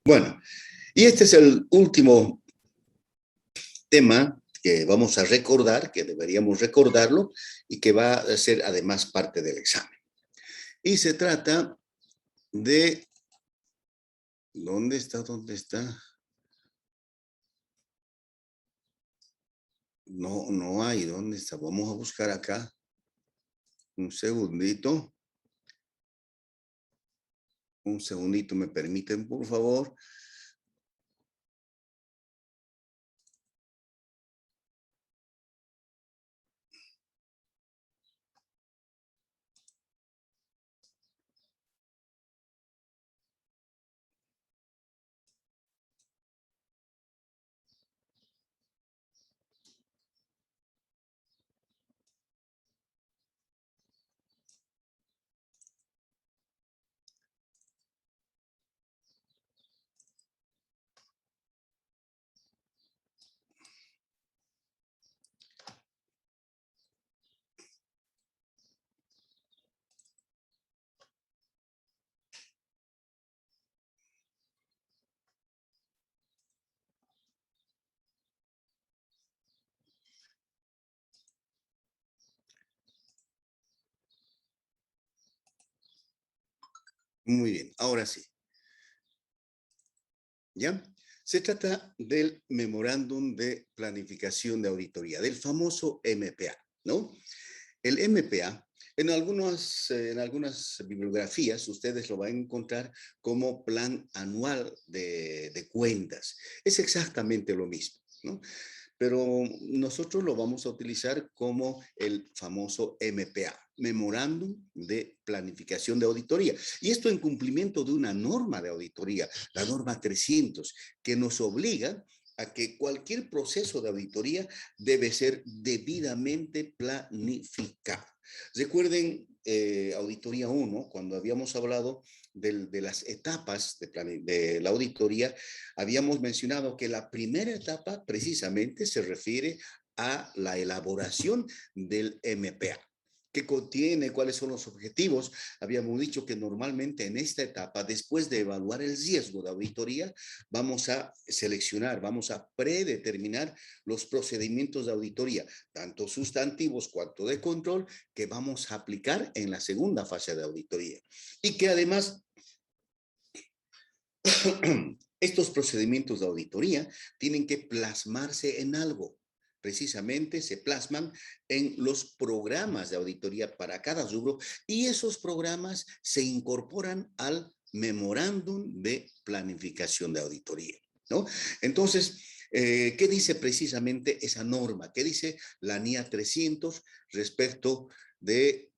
Bueno, y este es el último tema que vamos a recordar, que deberíamos recordarlo y que va a ser además parte del examen. Y se trata de... ¿Dónde está? ¿Dónde está? No, no hay. ¿Dónde está? Vamos a buscar acá. Un segundito. Un segundito, ¿me permiten, por favor? Muy bien, ahora sí. ¿Ya? Se trata del memorándum de planificación de auditoría, del famoso MPA, ¿no? El MPA, en algunas bibliografías, ustedes lo van a encontrar como plan anual de cuentas. Es exactamente lo mismo, ¿no? Pero nosotros lo vamos a utilizar como el famoso MPA, Memorándum de Planificación de Auditoría. Y esto en cumplimiento de una norma de auditoría, la norma 300, que nos obliga a que cualquier proceso de auditoría debe ser debidamente planificado. Recuerden, auditoría 1, cuando habíamos hablado de las etapas de la auditoría, habíamos mencionado que la primera etapa precisamente se refiere a la elaboración del MPA. ¿Qué contiene? ¿Cuáles son los objetivos? Habíamos dicho que normalmente en esta etapa, después de evaluar el riesgo de auditoría, vamos a seleccionar, vamos a predeterminar los procedimientos de auditoría, tanto sustantivos cuanto de control, que vamos a aplicar en la segunda fase de auditoría. Y que además estos procedimientos de auditoría tienen que plasmarse en algo. Precisamente se plasman en los programas de auditoría para cada rubro y esos programas se incorporan al memorándum de planificación de auditoría, ¿no? Entonces, ¿qué dice precisamente esa norma? ¿Qué dice la NIA 300 respecto de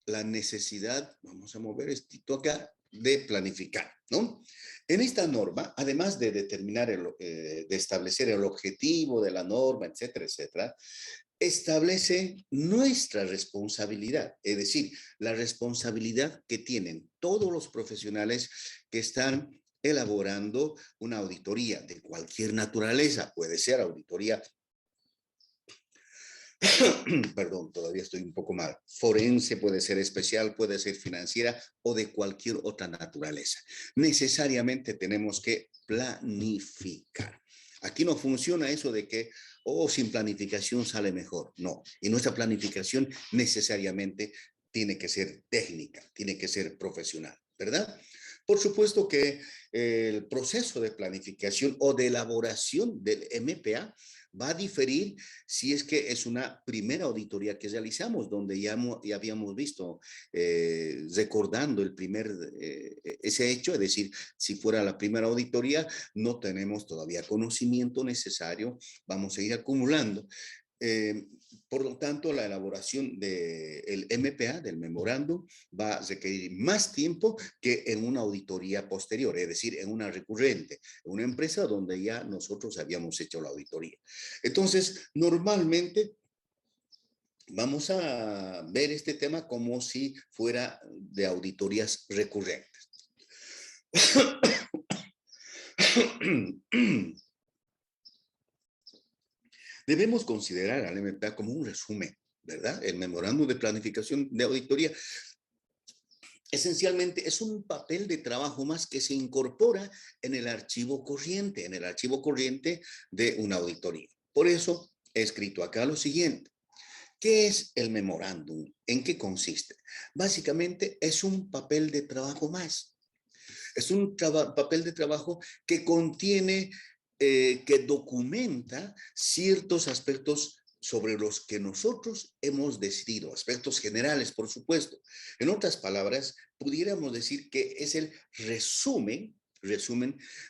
la necesidad, vamos a mover esto acá, de planificar, ¿no? En esta norma, además de determinar, de establecer el objetivo de la norma, etcétera, etcétera, establece nuestra responsabilidad, es decir, la responsabilidad que tienen todos los profesionales que están elaborando una auditoría de cualquier naturaleza, puede ser auditoría perdón, todavía estoy un poco mal, forense, puede ser especial, puede ser financiera o de cualquier otra naturaleza. Necesariamente tenemos que planificar. Aquí no funciona eso de que, oh, sin planificación sale mejor. No, y nuestra planificación necesariamente tiene que ser técnica, tiene que ser profesional, ¿verdad? Por supuesto que el proceso de planificación o de elaboración del MPA va a diferir si es que es una primera auditoría que realizamos, donde ya habíamos visto, recordando ese hecho, es decir, si fuera la primera auditoría, no tenemos todavía conocimiento necesario, vamos a ir acumulando. Eh, por lo tanto, la elaboración del MPA, del memorándum, va a requerir más tiempo que en una auditoría posterior, es decir, en una recurrente, en una empresa donde ya nosotros habíamos hecho la auditoría. Entonces, normalmente vamos a ver este tema como si fuera de auditorías recurrentes. Debemos considerar al MPA como un resumen, ¿verdad? El memorándum de planificación de auditoría esencialmente es un papel de trabajo más que se incorpora en el archivo corriente de una auditoría. Por eso he escrito acá lo siguiente. ¿Qué es el memorándum? ¿En qué consiste? Básicamente es un papel de trabajo más. Es un papel de trabajo que contiene, que documenta ciertos aspectos sobre los que nosotros hemos decidido, aspectos generales, por supuesto. En otras palabras, pudiéramos decir que es el resumen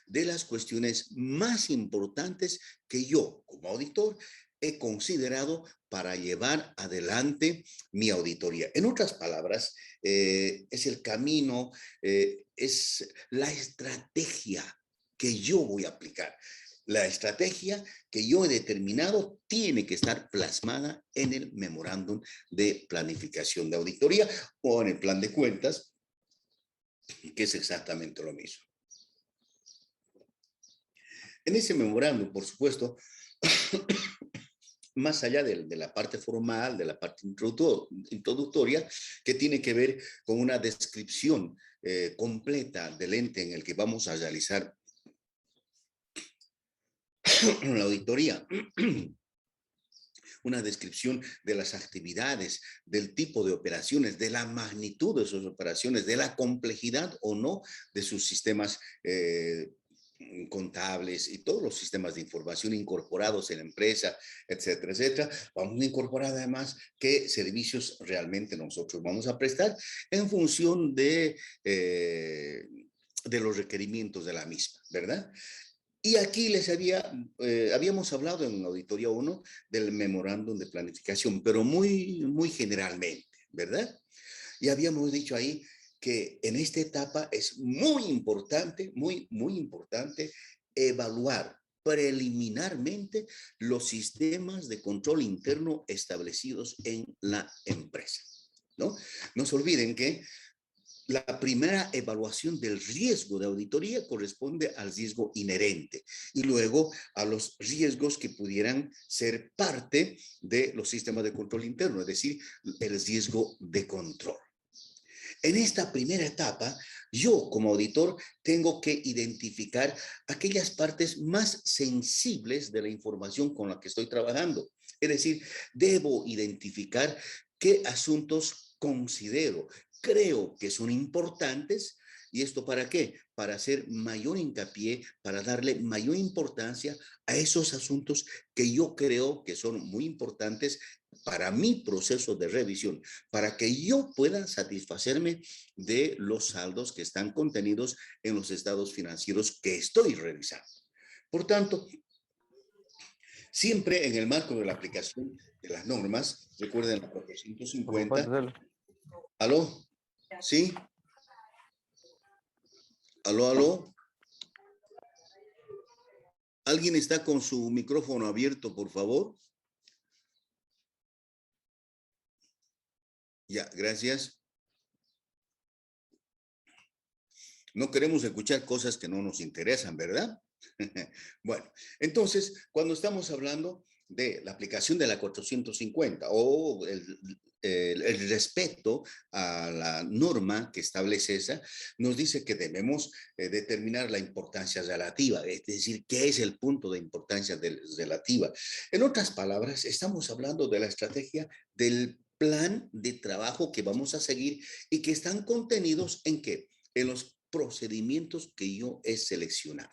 de las cuestiones más importantes que yo, como auditor, he considerado para llevar adelante mi auditoría. En otras palabras, es el camino, es la estrategia que yo voy a aplicar. La estrategia que yo he determinado tiene que estar plasmada en el memorándum de planificación de auditoría o en el plan de cuentas, que es exactamente lo mismo. En ese memorándum, por supuesto, más allá de la parte formal, de la parte introductoria, que tiene que ver con una descripción completa del ente en el que vamos a realizar la auditoría, una descripción de las actividades, del tipo de operaciones, de la magnitud de sus operaciones, de la complejidad o no de sus sistemas contables y todos los sistemas de información incorporados en la empresa, etcétera, etcétera. Vamos a incorporar además qué servicios realmente nosotros vamos a prestar en función de los requerimientos de la misma, ¿verdad? Y aquí habíamos hablado en la auditoría 1 del memorándum de planificación, pero muy generalmente, ¿verdad? Y habíamos dicho ahí que en esta etapa es muy importante, muy importante evaluar preliminarmente los sistemas de control interno establecidos en la empresa, ¿no? No se olviden que la primera evaluación del riesgo de auditoría corresponde al riesgo inherente y luego a los riesgos que pudieran ser parte de los sistemas de control interno, es decir, el riesgo de control. En esta primera etapa, yo como auditor tengo que identificar aquellas partes más sensibles de la información con la que estoy trabajando. Es decir, debo identificar qué asuntos considero, creo que son importantes. ¿Y esto para qué? Para hacer mayor hincapié, para darle mayor importancia a esos asuntos que yo creo que son muy importantes para mi proceso de revisión, para que yo pueda satisfacerme de los saldos que están contenidos en los estados financieros que estoy revisando. Por tanto, siempre en el marco de la aplicación de las normas, recuerden la 450. ¿Aló? ¿Sí? ¿Aló, aló? ¿Alguien está con su micrófono abierto, por favor? Ya, gracias. No queremos escuchar cosas que no nos interesan, ¿verdad? Bueno, entonces, cuando estamos hablando de la aplicación de la 450 o el respeto a la norma que establece esa, nos dice que debemos determinar la importancia relativa, es decir, qué es el punto de importancia relativa. En otras palabras, estamos hablando de la estrategia del plan de trabajo que vamos a seguir y que están contenidos en qué? En los procedimientos que yo he seleccionado.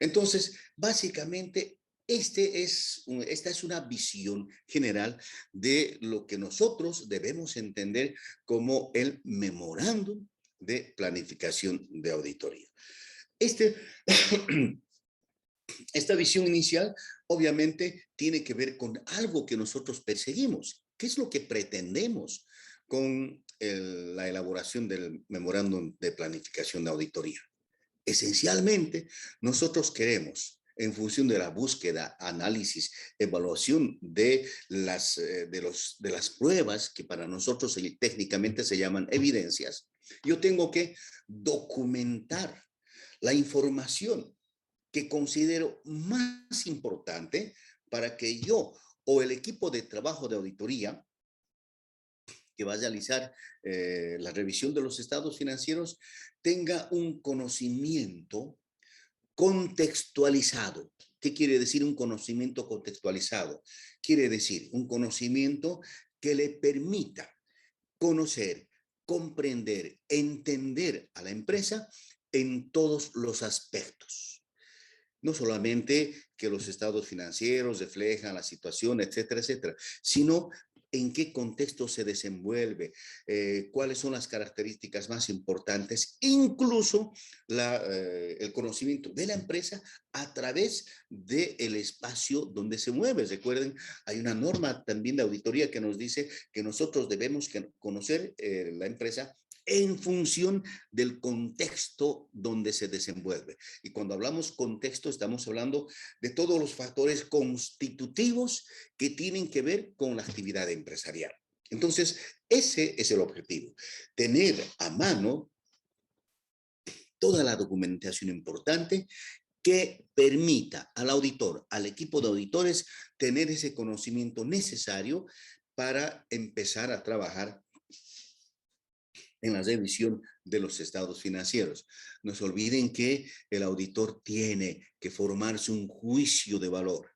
Entonces, básicamente, esta es una visión general de lo que nosotros debemos entender como el memorándum de planificación de auditoría. Este, esta visión inicial obviamente tiene que ver con algo que nosotros perseguimos. ¿Qué es lo que pretendemos con la elaboración del memorándum de planificación de auditoría? Esencialmente, nosotros queremos, en función de la búsqueda, análisis, evaluación de las pruebas que para nosotros técnicamente se llaman evidencias, yo tengo que documentar la información que considero más importante para que yo o el equipo de trabajo de auditoría que va a realizar la revisión de los estados financieros tenga un conocimiento contextualizado. ¿Qué quiere decir un conocimiento contextualizado? Quiere decir un conocimiento que le permita conocer, comprender, entender a la empresa en todos los aspectos. No solamente que los estados financieros reflejan la situación, etcétera, etcétera, sino en qué contexto se desenvuelve, cuáles son las características más importantes, incluso el conocimiento de la empresa a través del espacio donde se mueve. Recuerden, hay una norma también de auditoría que nos dice que nosotros debemos conocer la empresa en función del contexto donde se desenvuelve. Y cuando hablamos contexto, estamos hablando de todos los factores constitutivos que tienen que ver con la actividad empresarial. Entonces, ese es el objetivo, tener a mano toda la documentación importante que permita al auditor, al equipo de auditores, tener ese conocimiento necesario para empezar a trabajar en la revisión de los estados financieros. No se olviden que el auditor tiene que formarse un juicio de valor.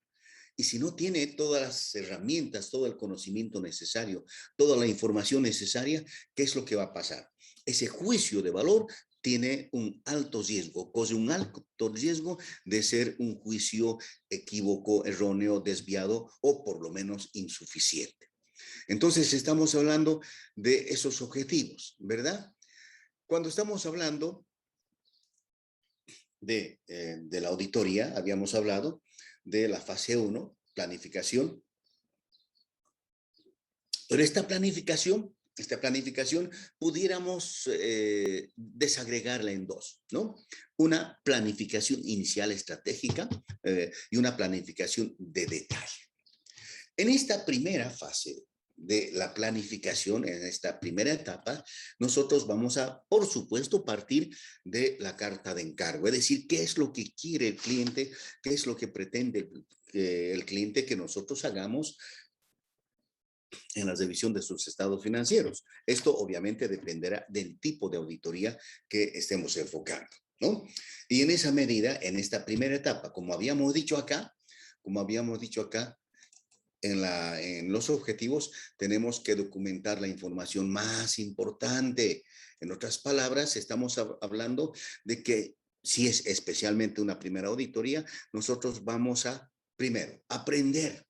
Y si no tiene todas las herramientas, todo el conocimiento necesario, toda la información necesaria, ¿qué es lo que va a pasar? Ese juicio de valor tiene un alto riesgo, corre un alto riesgo de ser un juicio equívoco, erróneo, desviado o por lo menos insuficiente. Entonces estamos hablando de esos objetivos, ¿verdad? Cuando estamos hablando de la auditoría, habíamos hablado de la fase 1, planificación. Pero esta planificación pudiéramos desagregarla en dos, ¿no? Una planificación inicial estratégica y una planificación de detalle. En esta primera fase de la planificación, en esta primera etapa, nosotros vamos a, por supuesto, partir de la carta de encargo, es decir, qué es lo que quiere el cliente, qué es lo que pretende el cliente que nosotros hagamos en la revisión de sus estados financieros. Esto obviamente dependerá del tipo de auditoría que estemos enfocando, ¿no? Y en esa medida, en esta primera etapa, como habíamos dicho acá, en los objetivos tenemos que documentar la información más importante. En otras palabras, estamos hablando de que si es especialmente una primera auditoría, nosotros vamos a, primero, aprender.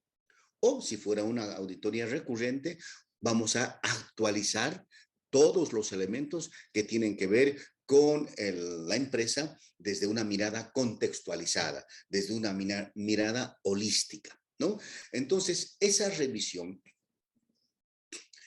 O si fuera una auditoría recurrente, vamos a actualizar todos los elementos que tienen que ver con la empresa desde una mirada contextualizada, desde una mirada holística, ¿no? Entonces, esa revisión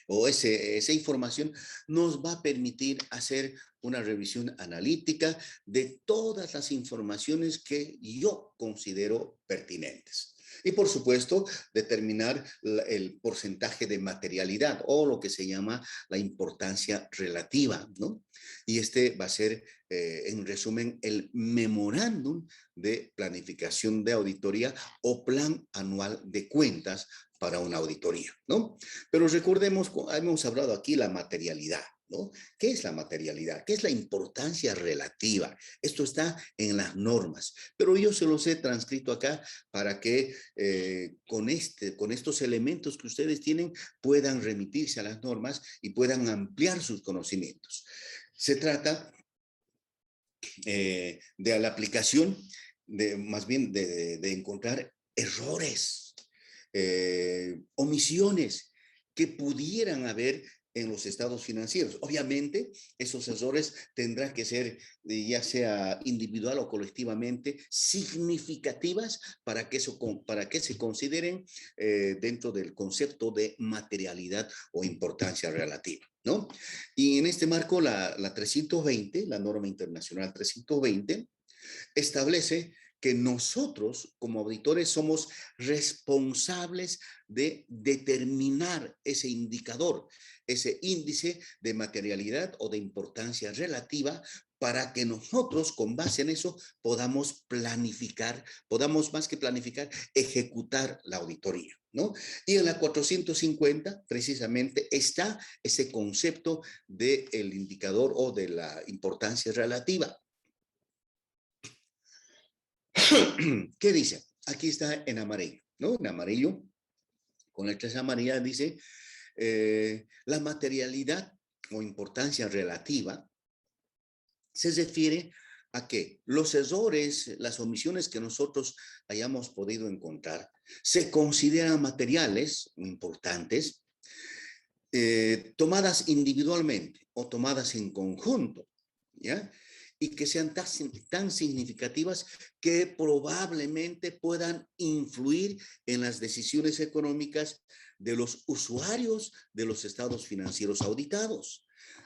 o esa información nos va a permitir hacer una revisión analítica de todas las informaciones que yo considero pertinentes. Y por supuesto, determinar el porcentaje de materialidad o lo que se llama la importancia relativa, ¿no? Y este va a ser, en resumen, el memorándum de planificación de auditoría o plan anual de cuentas para una auditoría, ¿no? Pero recordemos, hemos hablado aquí la materialidad, ¿no? ¿Qué es la materialidad? ¿Qué es la importancia relativa? Esto está en las normas, pero yo se los he transcrito acá para que con estos elementos que ustedes tienen puedan remitirse a las normas y puedan ampliar sus conocimientos. Se trata de la aplicación, más bien de encontrar errores, omisiones que pudieran haber en los estados financieros. Obviamente, esos errores tendrán que ser, ya sea individual o colectivamente, significativas para que se consideren dentro del concepto de materialidad o importancia relativa, ¿no? Y en este marco, la 320, la norma internacional 320, establece que nosotros como auditores somos responsables de determinar ese indicador, ese índice de materialidad o de importancia relativa para que nosotros, con base en eso, podamos planificar, podamos más que planificar, ejecutar la auditoría, ¿no? Y en la 450, precisamente, está ese concepto del indicador o de la importancia relativa. ¿Qué dice? Aquí está en amarillo, ¿no? En amarillo, con letras amarillas dice la materialidad o importancia relativa se refiere a que los errores, las omisiones que nosotros hayamos podido encontrar, se consideran materiales importantes, tomadas individualmente o tomadas en conjunto, ¿ya? Y que sean tan significativas que probablemente puedan influir en las decisiones económicas de los usuarios de los estados financieros auditados.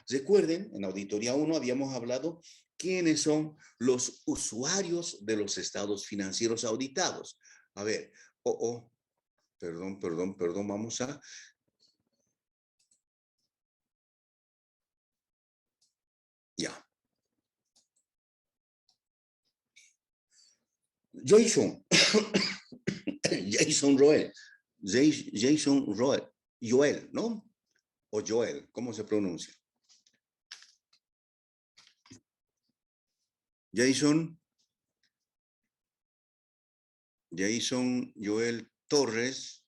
Recuerden, en Auditoría 1 habíamos hablado quiénes son los usuarios de los estados financieros auditados. A ver, perdón, vamos a... Ya. Jason, Jason Roel, Jason Roel, Joel, ¿no? O Joel, ¿cómo se pronuncia? Jason Joel Torres,